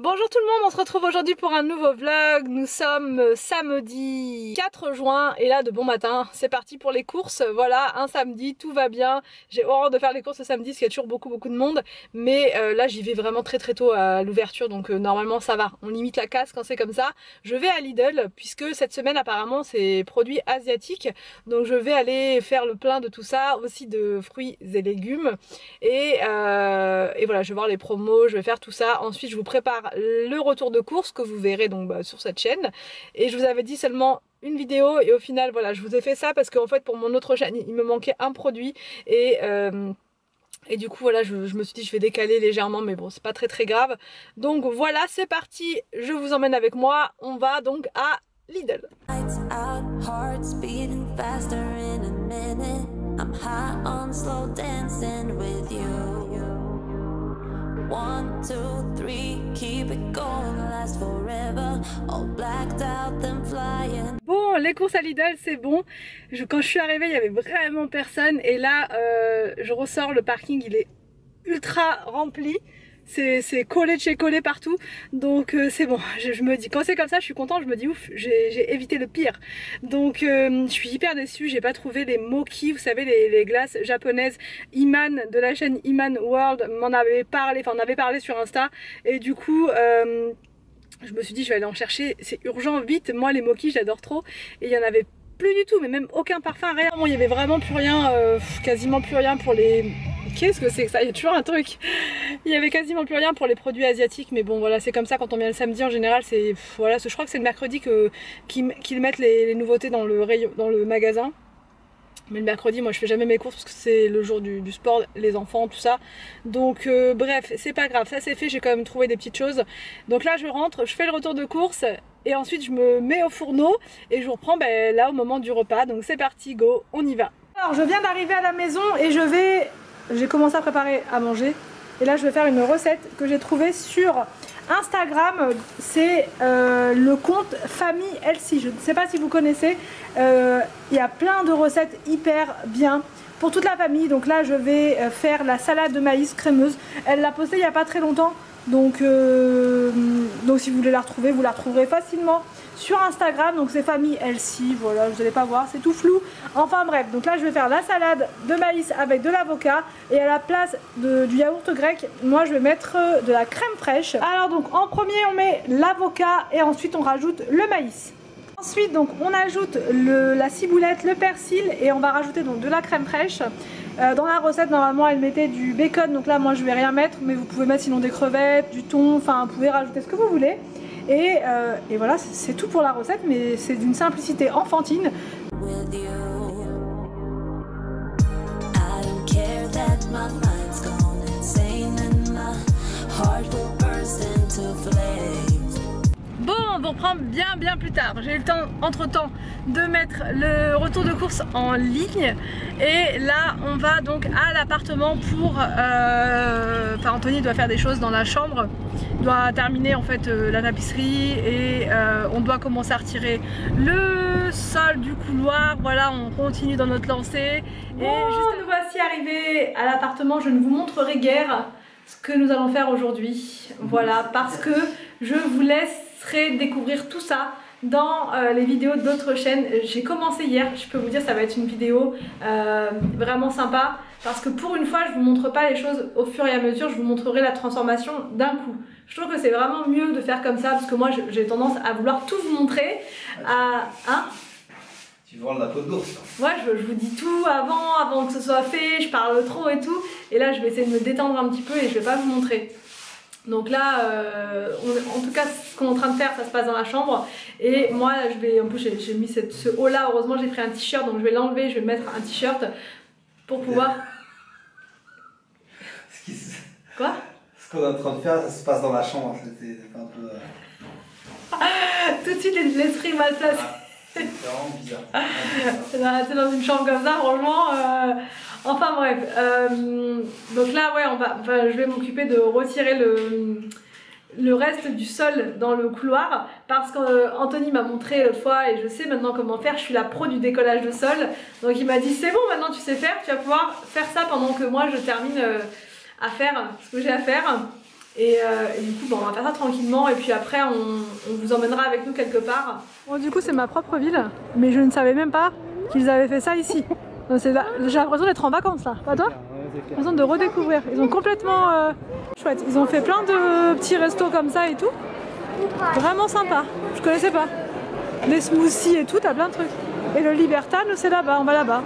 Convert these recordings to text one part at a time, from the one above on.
Bonjour tout le monde, on se retrouve aujourd'hui pour un nouveau vlog. Nous sommes samedi 4 juin et là de bon matin, c'est parti pour les courses. Voilà, un samedi, tout va bien. J'ai horreur de faire les courses le samedi parce qu'il y a toujours beaucoup de monde. Mais là j'y vais vraiment très tôt à l'ouverture, donc normalement ça va. On limite la casse quand c'est comme ça. Je vais à Lidl puisque cette semaine apparemment c'est produits asiatiques. Donc je vais aller faire le plein de tout ça, aussi de fruits et légumes. Et voilà, je vais voir les promos, je vais faire tout ça. Ensuite je vous prépare le retour de course que vous verrez donc sur cette chaîne. Et je vous avais dit seulement une vidéo et au final voilà, je vous ai fait ça parce qu'en fait pour mon autre chaîne il me manquait un produit et du coup voilà, je me suis dit je vais décaler légèrement, mais bon c'est pas très grave. Donc voilà, c'est parti, je vous emmène avec moi, on va donc à Lidl. One, two, three, keep it going, last forever, all blacked out, then flying. Bon, les courses à Lidl c'est bon. Quand je suis arrivée il y avait vraiment personne et là je ressors, le parking il est ultra rempli. C'est collé de chez collé partout, donc c'est bon. Je me dis, quand c'est comme ça je suis contente, je me dis ouf, j'ai évité le pire. Donc je suis hyper déçue, j'ai pas trouvé les Moki, vous savez les glaces japonaises. Iman de la chaîne Iman World m'en avait parlé, enfin on avait parlé sur Insta et du coup je me suis dit je vais aller en chercher, c'est urgent, vite. Moi les Moki j'adore trop et il y en avait plus du tout, mais même aucun parfum, rien. Bon, il y avait vraiment plus rien, quasiment plus rien pour les... Qu'est-ce que c'est que ça? Il y a toujours un truc. Il y avait quasiment plus rien pour les produits asiatiques, mais bon voilà, c'est comme ça quand on vient le samedi en général. C'est voilà, je crois que c'est le mercredi qu'ils mettent les nouveautés dans le rayon, dans le magasin. Mais le mercredi, moi je fais jamais mes courses parce que c'est le jour du sport, les enfants, tout ça. Donc bref, c'est pas grave, ça c'est fait, j'ai quand même trouvé des petites choses. Donc là je rentre, je fais le retour de course et ensuite je me mets au fourneau et je vous reprends là au moment du repas. Donc c'est parti, go, on y va. Alors je viens d'arriver à la maison et j'ai commencé à préparer à manger. Et là je vais faire une recette que j'ai trouvée sur Instagram, c'est le compte Famille Elsie. Je ne sais pas si vous connaissez, il y a plein de recettes hyper bien pour toute la famille. Donc là je vais faire la salade de maïs crémeuse. Elle l'a postée il n'y a pas très longtemps, donc si vous voulez la retrouver, vous la retrouverez facilement sur Instagram. Donc c'est Famille Elsie, voilà, vous n'allez pas voir, c'est tout flou. Enfin bref, donc là je vais faire la salade de maïs avec de l'avocat et à la place du yaourt grec, moi je vais mettre de la crème fraîche. Alors donc en premier on met l'avocat et ensuite on rajoute le maïs. Ensuite donc on ajoute la ciboulette, le persil et on va rajouter donc de la crème fraîche. Dans la recette normalement elle mettait du bacon, donc là moi je vais rien mettre, mais vous pouvez mettre sinon des crevettes, du thon, enfin vous pouvez rajouter ce que vous voulez. Et voilà, c'est tout pour la recette, mais c'est d'une simplicité enfantine. Bon, on vous reprend bien plus tard. J'ai eu le temps entre temps de mettre le retour de course en ligne et là on va donc à l'appartement pour enfin Anthony doit faire des choses dans la chambre, doit terminer en fait la tapisserie et on doit commencer à retirer le sol du couloir. Voilà, on continue dans notre lancée et juste nous voici arrivés à l'appartement. Je ne vous montrerai guère ce que nous allons faire aujourd'hui, voilà, parce que je vous laisserai découvrir tout ça dans les vidéos d'autres chaînes. J'ai commencé hier, je peux vous dire ça va être une vidéo vraiment sympa parce que pour une fois je vous montre pas les choses au fur et à mesure, je vous montrerai la transformation d'un coup. Je trouve que c'est vraiment mieux de faire comme ça parce que moi j'ai tendance à vouloir tout vous montrer. Tu vends la peau d'ours. Ouais, je vous dis tout avant que ce soit fait, je parle trop et tout. Et là je vais essayer de me détendre un petit peu et je vais pas vous montrer. Donc là, en tout cas, ce qu'on est en train de faire, ça se passe dans la chambre. Et moi, là, en plus, j'ai mis ce haut là. Heureusement, j'ai pris un t-shirt, donc je vais l'enlever. Je vais mettre un t-shirt pour pouvoir. Quoi? Ce qu'on est en train de faire, ça se passe dans la chambre. C'était un peu. Tout de suite, l'esprit mal placé. C'est vraiment bizarre. C'est dans une chambre comme ça, franchement. Enfin bref, donc là ouais je vais m'occuper de retirer le reste du sol dans le couloir parce qu'Anthony m'a montré l'autre fois et je sais maintenant comment faire. Je suis la pro du décollage de sol, donc il m'a dit c'est bon, maintenant tu sais faire, tu vas pouvoir faire ça pendant que moi je termine à faire ce que j'ai à faire. Et du coup, bon, on va faire ça tranquillement et puis après on vous emmènera avec nous quelque part. Bon, du coup, c'est ma propre ville, mais je ne savais même pas qu'ils avaient fait ça ici. J'ai l'impression d'être en vacances là, pas toi? J'ai l'impression de redécouvrir. Ils ont complètement chouette. Ils ont fait plein de petits restos comme ça et tout. Vraiment sympa. Je connaissais pas. Les smoothies et tout, t'as plein de trucs. Et le Libertad, c'est là-bas, on va là-bas.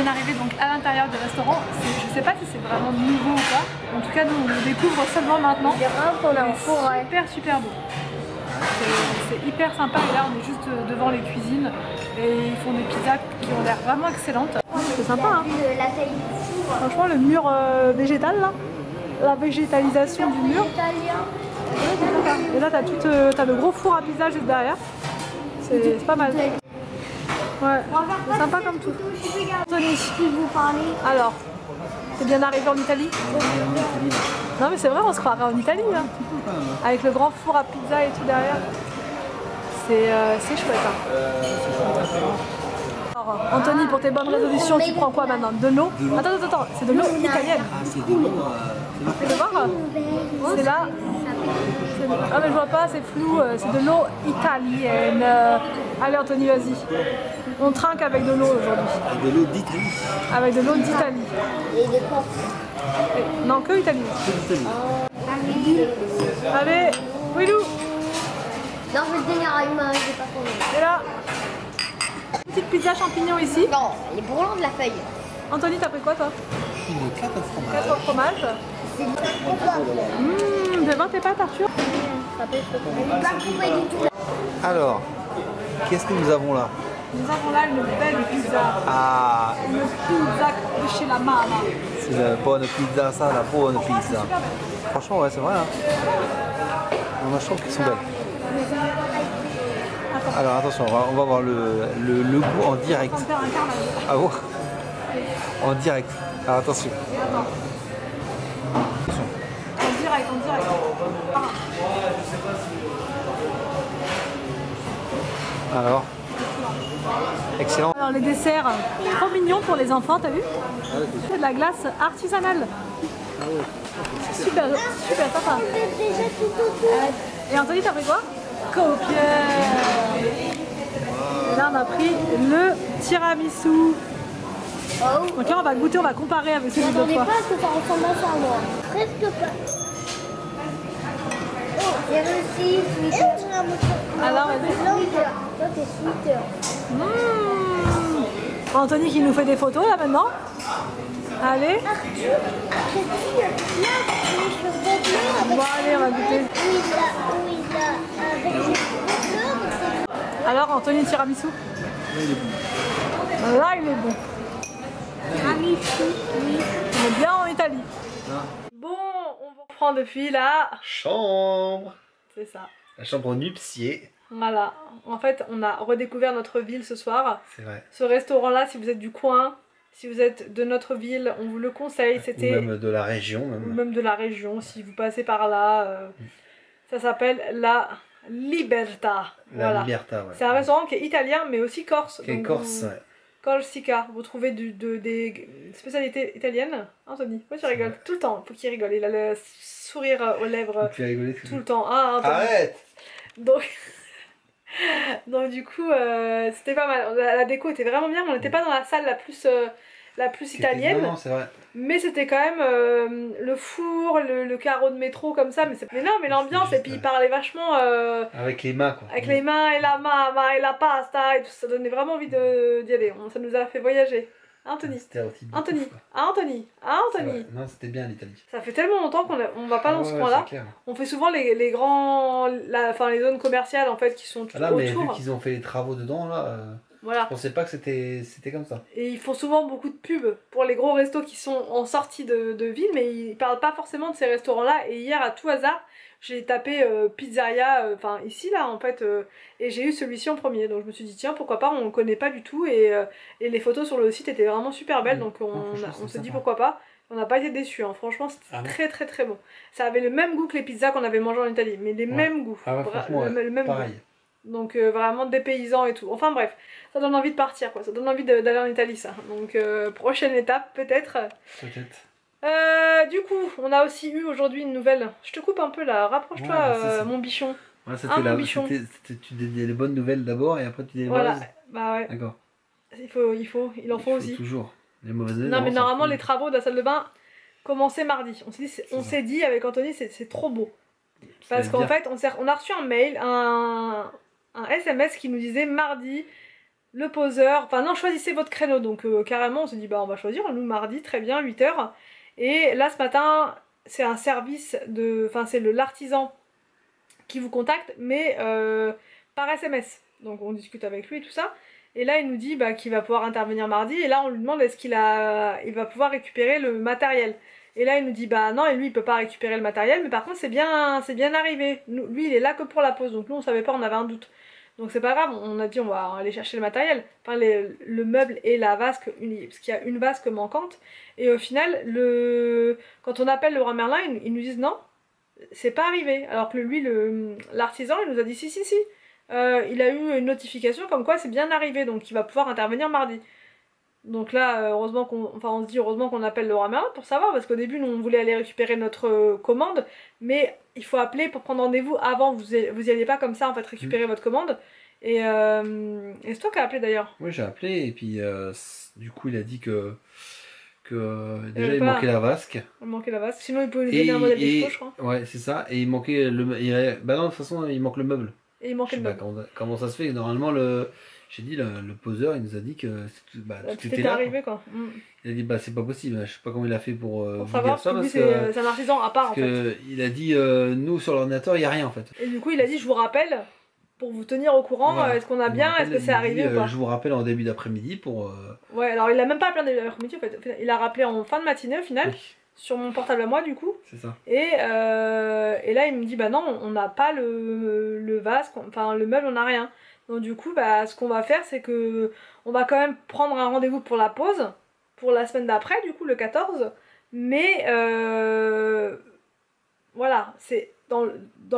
Arrivé donc à l'intérieur du restaurant. Je sais pas si c'est vraiment nouveau ou pas. En tout cas, nous on le découvre seulement maintenant. C'est super beau. C'est hyper sympa. Et là, on est juste devant les cuisines et ils font des pizzas qui ont l'air vraiment excellentes. C'est sympa, hein. Franchement, le mur végétal là, la végétalisation du mur. Et là, t'as le gros four à pizza juste derrière. C'est pas mal. Ouais, c'est sympa comme tout. Anthony, je peux vous parler. Alors, t'es bien arrivé en Italie? Non mais c'est vrai, on se croirait en Italie là. Avec le grand four à pizza et tout derrière. C'est chouette. Hein. Alors, Anthony, pour tes bonnes résolutions, tu prends quoi maintenant? De l'eau? Attends, c'est de l'eau italienne. C'est de l'eau. Tu veux voir? C'est là. Ah mais je vois pas, c'est flou, c'est de l'eau italienne. Allez Anthony, vas-y. On trinque avec de l'eau aujourd'hui. Avec de l'eau d'Italie. Avec de l'eau d'Italie. Et des portes. Non, que Italie. Allez, Willou. Non, je vais le tenir avec ma, je vais pas prendre. C'est là. Petite pizza champignon ici. Non, elle est brûlante de la feuille. Anthony, t'as pris quoi toi? Une 4 fromages. 4 fromages. T'es bien tes pâtes Arthur? Elle est pas coupée du tout. Alors, qu'est-ce que nous avons là? Nous avons là une belle pizza. Ah, Une pizza de chez la mama. c'est la bonne pizza, ça, la bonne pizza. Franchement, ouais, c'est vrai. Hein. Moi, je trouve qu'elles sont belles. Alors, attention, on va voir le goût en direct. On va faire un carnage. Ah bon? En direct. Alors, attention. En direct. Alors, excellent. Alors les desserts, trop mignons pour les enfants, t'as vu? C'est de la glace artisanale. Super sympa. Et Anthony, t'as pris quoi? Copière. Et là on a pris le tiramisu. Donc là on va goûter, on va comparer avec celui de J'attendais toi. pas à ce que ça ressemble à ça, moi. Presque pas. Oh, j'ai réussi, sweeter. Alors vas-y. Sweeter. Toi, t'es sweeter. Anthony qui nous fait des photos là maintenant. Allez. Arthur, j'ai dit, là, les chaussettes là, avec... Bon allez, on va goûter. Oui, là, avec les chaussettes. Alors Anthony, tiramisu. Là il est bon. Tiramisu, oui. On est bien en Italie. Bon, on vous reprend depuis la Chambre. C'est ça. La chambre nuptier. Voilà. En fait, on a redécouvert notre ville ce soir. C'est vrai. Ce restaurant-là, si vous êtes du coin, si vous êtes de notre ville, on vous le conseille. C'était Ou même de la région. ou même de la région, si vous passez par là. Ça s'appelle la Libertà. La Voilà. Libertà, ouais. C'est un restaurant qui est italien, mais aussi corse. Qui est Donc, corse, ouais. Corsica. Vous trouvez des spécialités italiennes. Anthony, pourquoi tu rigoles tout le temps? Faut qu'il rigole. Il a le sourire aux lèvres Tu as rigolé tout le temps. Ah, Anthony. Arrête! Donc du coup, c'était pas mal. La déco était vraiment bien. On n'était pas dans la salle la plus italienne. Non, c'est vrai. Mais c'était quand même le four, le carreau de métro comme ça. Mais non, mais l'ambiance, et puis il parlait vachement... Avec les mains, quoi. avec les mains et la mama et la pasta et tout. Ça donnait vraiment envie d'y aller. Ça nous a fait voyager. Anthony. Stéréotype de Anthony. ouf, quoi. Anthony. C'est Anthony. vrai. Non, c'était bien l'Italie. Ça fait tellement longtemps qu'on va pas dans ce coin-là. C'est clair. On fait souvent les grands... Enfin, les zones commerciales en fait qui sont tout Là, mais vu autour. qu'ils ont fait les travaux dedans, là, Voilà. je pensais pas que c'était comme ça. Et ils font souvent beaucoup de pubs pour les gros restos qui sont en sortie de ville, mais ils parlent pas forcément de ces restaurants-là. Et hier, à tout hasard, j'ai tapé pizzeria, enfin ici là en fait, et j'ai eu celui-ci en premier. Donc je me suis dit tiens, pourquoi pas, on le connaît pas du tout, et les photos sur le site étaient vraiment super belles, donc on s'est dit pourquoi pas. On n'a pas été déçus, hein. Franchement c'était très bon. Ça avait le même goût que les pizzas qu'on avait mangé en Italie, mais les mêmes goûts. Ah ouais, franchement, le même pareil. goût. Donc vraiment dépaysant et tout. Enfin bref, ça donne envie de partir quoi, ça donne envie d'aller en Italie ça. Donc prochaine étape peut-être. Peut-être. Du coup, on a aussi eu aujourd'hui une nouvelle. Je te coupe un peu là, rapproche-toi Ouais, mon bichon. Ouais, Mon bichon. tu dis les bonnes nouvelles d'abord et après tu dis les Voilà, mauvaises. bah ouais. D'accord. Il en faut aussi. Toujours. Les mauvaises nouvelles. Non mais normalement les travaux de la salle de bain commençaient mardi. On s'est dit avec Anthony c'est trop beau. Parce qu'en fait on a reçu un mail, un SMS qui nous disait mardi, le poseur, enfin non choisissez votre créneau. Donc carrément on s'est dit bah on va choisir, nous mardi, très bien, 8h. Et là ce matin c'est un service de, enfin c'est l'artisan qui vous contacte mais par SMS. Donc on discute avec lui et tout ça. Et là il nous dit bah, qu'il va pouvoir intervenir mardi et là on lui demande est-ce qu'il va pouvoir récupérer le matériel. Et là il nous dit bah non et lui il peut pas récupérer le matériel mais par contre c'est bien arrivé. Lui il est là que pour la pause donc nous on savait pas, on avait un doute. Donc c'est pas grave, on a dit on va aller chercher le matériel, enfin le meuble et la vasque, parce qu'il y a une vasque manquante. Et au final, quand on appelle le roi Merlin, ils nous disent non, c'est pas arrivé. Alors que lui, l'artisan, il nous a dit si. Il a eu une notification comme quoi c'est bien arrivé, donc il va pouvoir intervenir mardi. Donc là, heureusement on se dit heureusement qu'on appelle le roi Merlin pour savoir, parce qu'au début nous on voulait aller récupérer notre commande, mais il faut appeler pour prendre rendez-vous avant, vous y allez pas comme ça en fait récupérer votre commande. Et c'est toi qui as appelé d'ailleurs. Oui j'ai appelé et puis du coup il a dit que déjà il manquait la vasque. Il manquait la vasque, sinon il pouvait nous donner un modèle d'expo je crois. Ouais c'est ça, et il manquait bah non de toute façon il manque le meuble. Et il manquait le meuble. Comment ça se fait, normalement j'ai dit le poseur il nous a dit que tout était là arrivé quoi. Il a dit bah c'est pas possible, je sais pas comment il a fait pour vous savoir, dire ça parce que c'est un artisan à part en fait. Il a dit nous sur l'ordinateur il n'y a rien en fait. Et du coup il a dit je vous rappelle pour vous tenir au courant, voilà. Est-ce qu'on a bien, est-ce que c'est arrivé ou pas. Je vous rappelle en début d'après-midi pour... Ouais alors il a même pas appelé en début d'après-midi en fait, il a rappelé en fin de matinée au final. Oui. Sur mon portable à moi du coup. C'est ça. Et là il me dit bah non on n'a pas le vase, enfin le meuble on n'a rien. Donc du coup bah ce qu'on va faire c'est que on va quand même prendre un rendez-vous pour la pause, pour la semaine d'après du coup le 14. Mais voilà c'est dans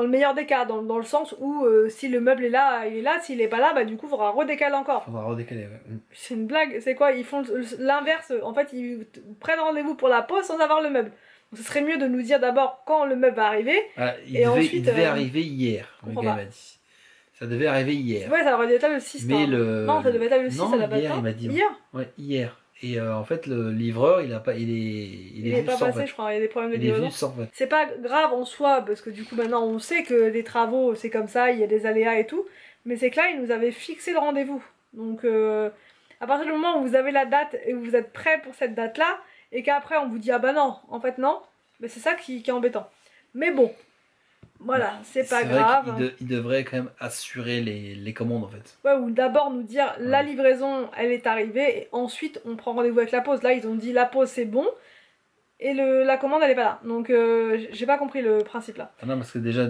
le meilleur des cas, dans le sens où si le meuble est là, il est là, s'il est pas là bah du coup il faudra redécaler encore. Faudra redécaler ouais. C'est une blague, c'est quoi? Ils font l'inverse, en fait ils prennent rendez-vous pour la pause sans avoir le meuble. Donc ce serait mieux de nous dire d'abord quand le meuble va arriver. Il devait arriver hier, le gars m'a dit. Ça devait arriver hier. Ouais ça aurait dû être là le 6. Mais non ça devait être là le 6 à la base. Hier il m'a dit. Hier. Ouais hier. Et en fait le livreur il est pas passé je crois, il y a des problèmes de livraison. C'est pas grave en soi parce que du coup maintenant on sait que les travaux c'est comme ça, il y a des aléas et tout. Mais c'est que là il nous avait fixé le rendez-vous. Donc à partir du moment où vous avez la date et où vous êtes prêt pour cette date là et qu'après on vous dit ah bah non en fait non, mais c'est ça qui est embêtant. Mais bon voilà, c'est pas grave. Il devrait quand même assurer les commandes en fait. Ouais, ou d'abord nous dire la livraison elle est arrivée et ensuite on prend rendez-vous avec la pause. Là ils ont dit la pause c'est bon et la commande elle est pas là. Donc j'ai pas compris le principe là. Ah non parce que déjà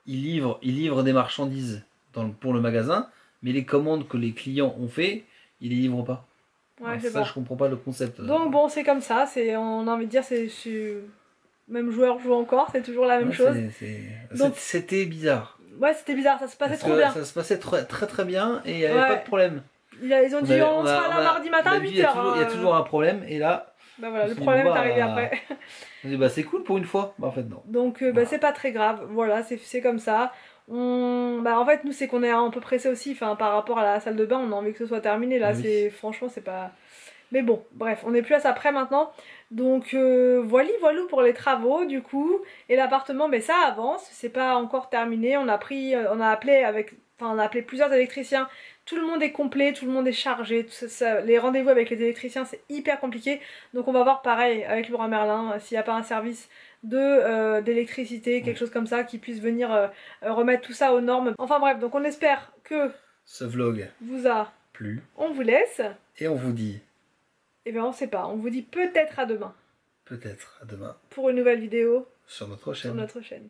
il livre des marchandises pour le magasin, mais les commandes que les clients ont fait, ils les livrent pas. Ouais, ça je comprends pas le concept. Donc bon c'est comme ça, on a envie de dire c'est même joueur joue encore, c'est toujours la même chose. C'était bizarre. Ouais c'était bizarre, ça se passait trop bien. Ça se passait très bien et il n'y avait pas de problème. Ils ont dit on sera là mardi matin à 8h. Il y a toujours un problème et là... Bah voilà, le problème est arrivé après. On dit bah c'est cool pour une fois, bah en fait non. Donc bah c'est pas très grave, voilà c'est comme ça. Bah en fait nous c'est qu'on est un peu pressé aussi, enfin par rapport à la salle de bain on a envie que ce soit terminé là, franchement c'est pas... Mais bon, bref, on est plus à ça près maintenant. Donc voilà pour les travaux du coup. Et l'appartement, mais ça avance, c'est pas encore terminé. On a appelé plusieurs électriciens. Tout le monde est complet, tout le monde est chargé. Les rendez-vous avec les électriciens, c'est hyper compliqué. Donc on va voir pareil avec le roi Merlin, s'il n'y a pas un service d'électricité, quelque chose comme ça, qui puisse venir remettre tout ça aux normes. Enfin bref, donc on espère que ce vlog vous a plu. On vous laisse. Et on vous dit... Eh bien on sait pas, on vous dit peut-être à demain. Peut-être à demain. Pour une nouvelle vidéo. Sur notre chaîne.